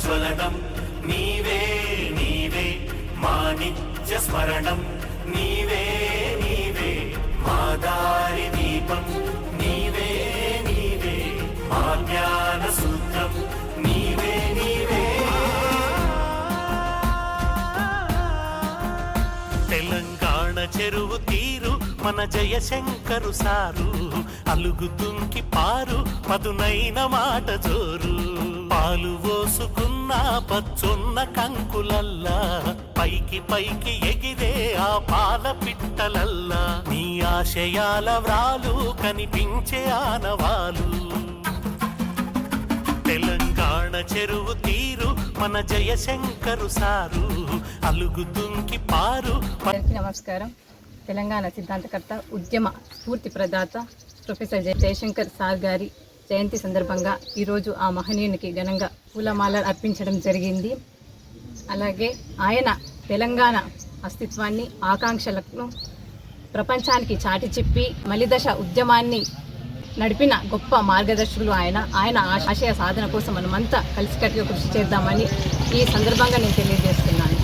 జ్వలనం నీవే నీవే మా నిత్య స్మరణం నీవే నీవే మా దారి దీపం నీవే నీవే మా జ్ఞాన సూత్రం నీవే నీవే. తెలంగాణ చెరువు తీరు మన జయశంకరు సారు అలుగుతుంకి పారు పదునైన మాట జోరు పాలు పోసుకున్న పచ్చున్న కంకులల్లా పైకి పైకి ఎగిరే ఆ పాల పిట్టలల్లా నీ ఆశయాల వ్రాలు కనిపించే ఆనవాలు. తెలంగాణ చెరువు తీరు మన జయశంకరు సారు అలుగుతుంకి పారు. నమస్కారం. తెలంగాణ సిద్ధాంతకర్త ఉద్యమ స్ఫూర్తి ప్రదాత ప్రొఫెసర్ జయశంకర్ సార్ గారి జయంతి సందర్భంగా ఈరోజు ఆ మహనీయునికి ఘనంగా పూలమాలలు అర్పించడం జరిగింది. అలాగే ఆయన తెలంగాణ అస్తిత్వాన్ని ఆకాంక్షలను ప్రపంచానికి చాటి చెప్పి మలిదశ ఉద్యమాన్ని నడిపిన గొప్ప మార్గదర్శకులు ఆయన ఆశయ సాధన కోసం మనమంతా కలిసికట్టుగా కృషి చేద్దామని ఈ సందర్భంగా నేను తెలియజేస్తున్నాను.